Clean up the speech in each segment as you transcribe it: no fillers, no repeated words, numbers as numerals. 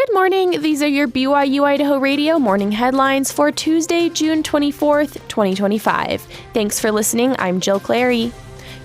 Good morning. These are your BYU-Idaho radio morning headlines for Tuesday, June 24th, 2025. Thanks for listening. I'm Jill Clary.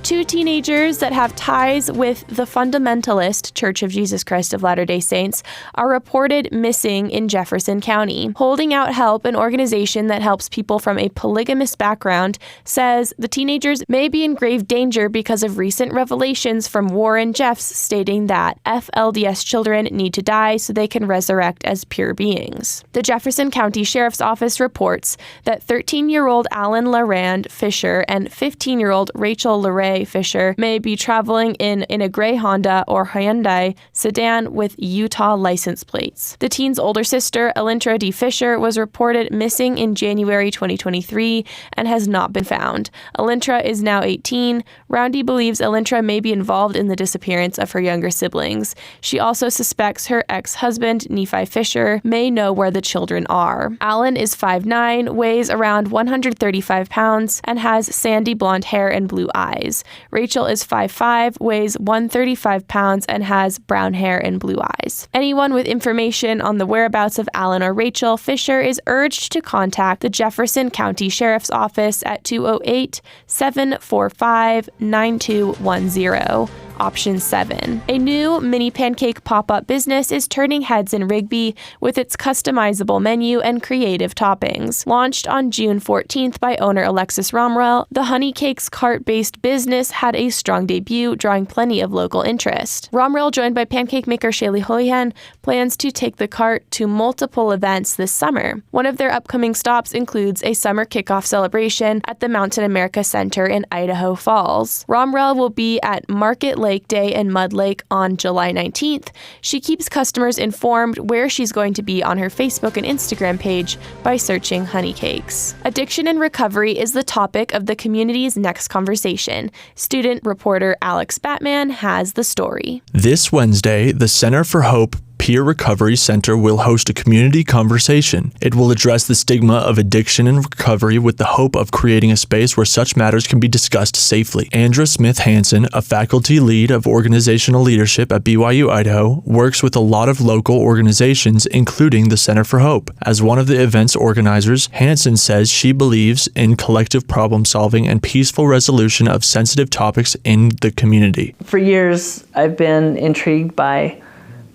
Two teenagers that have ties with the fundamentalist Church of Jesus Christ of Latter-day Saints are reported missing in Jefferson County. Holding Out Help, an organization that helps people from a polygamous background, says the teenagers may be in grave danger because of recent revelations from Warren Jeffs stating that FLDS children need to die so they can resurrect as pure beings. The Jefferson County Sheriff's Office reports that 13-year-old Alan Larand Fisher and 15-year-old Rachel Larray Fisher may be traveling in a gray Honda or Hyundai sedan with Utah license plates. The teen's older sister, Alintra D. Fisher, was reported missing in January 2023 and has not been found. Alintra is now 18. Roundy believes Alintra may be involved in the disappearance of her younger siblings. She also suspects her ex-husband, Nephi Fisher, may know where the children are. Alan is 5'9", weighs around 135 pounds, and has sandy blonde hair and blue eyes. Rachel is 5'5", weighs 135 pounds, and has brown hair and blue eyes. Anyone with information on the whereabouts of Alan or Rachel Fisher is urged to contact the Jefferson County Sheriff's Office at 208-745-9210. Option 7. A new mini pancake pop-up business is turning heads in Rigby with its customizable menu and creative toppings. Launched on June 14th by owner Alexis Romrell, the Honey Cakes cart-based business had a strong debut, drawing plenty of local interest. Romrell, joined by pancake maker Shaylee Hoyan, plans to take the cart to multiple events this summer. One of their upcoming stops includes a summer kickoff celebration at the Mountain America Center in Idaho Falls. Romrell will be at Market Lake Day in Mud Lake on July 19th. She keeps customers informed where she's going to be on her Facebook and Instagram page by searching Honey Cakes. Addiction and recovery is the topic of the community's next conversation. Student reporter Alex Batman has the story. This Wednesday, the Center for Hope Peer Recovery Center will host a community conversation. It will address the stigma of addiction and recovery with the hope of creating a space where such matters can be discussed safely. Andra Smith Hansen, a faculty lead of organizational leadership at BYU-Idaho, works with a lot of local organizations, including the Center for Hope. As one of the event's organizers, Hansen says she believes in collective problem solving and peaceful resolution of sensitive topics in the community. For years, I've been intrigued by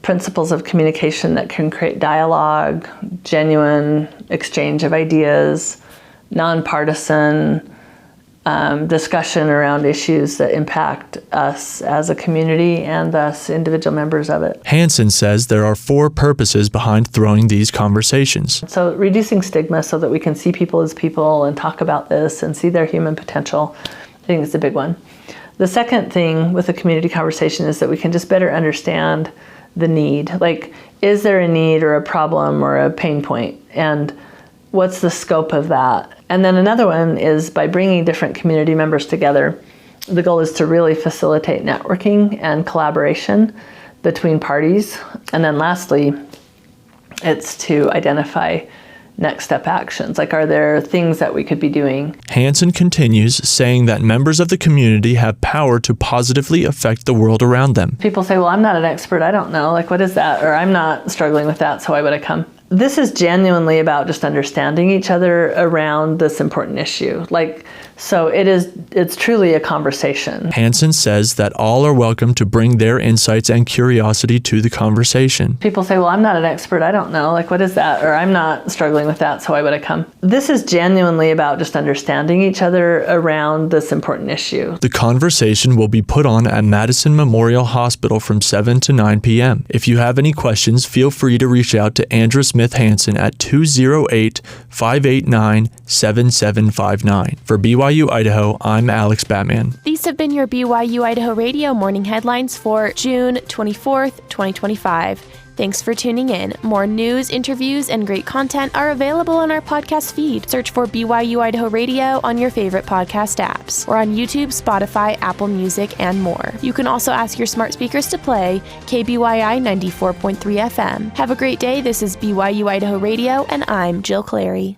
principles of communication that can create dialogue, genuine exchange of ideas, nonpartisan discussion around issues that impact us as a community and thus individual members of it. Hansen says there are 4 purposes behind throwing these conversations. So reducing stigma so that we can see people as people and talk about this and see their human potential, I think is a big one. The second thing with a community conversation is that we can just better understand the need. Like, is there a need or a problem or a pain point? And what's the scope of that? And then another one is by bringing different community members together, the goal is to really facilitate networking and collaboration between parties. And then lastly, it's to identify next step actions. Like, are there things that we could be doing? Hansen continues, saying that members of the community have power to positively affect the world around them. People say, well, I'm not an expert. I don't know. Like, what is that? Or I'm not struggling with that, so why would I come? This is genuinely about just understanding each other around this important issue. So it's truly a conversation. Hansen says that all are welcome to bring their insights and curiosity to the conversation. People say, well, I'm not an expert. I don't know. Like, what is that? Or I'm not struggling with that, so why would I come? This is genuinely about just understanding each other around this important issue. The conversation will be put on at Madison Memorial Hospital from 7 to 9 p.m. If you have any questions, feel free to reach out to Andra Smith Hansen at 208-589-7759. For BYU-Idaho, I'm Alex Batman. These have been your BYU-Idaho radio morning headlines for June 24th, 2025. Thanks for tuning in. More news, interviews, and great content are available on our podcast feed. Search for BYU-Idaho Radio on your favorite podcast apps, or on YouTube, Spotify, Apple Music, and more. You can also ask your smart speakers to play KBYI 94.3 FM. Have a great day. This is BYU-Idaho Radio, and I'm Jill Clary.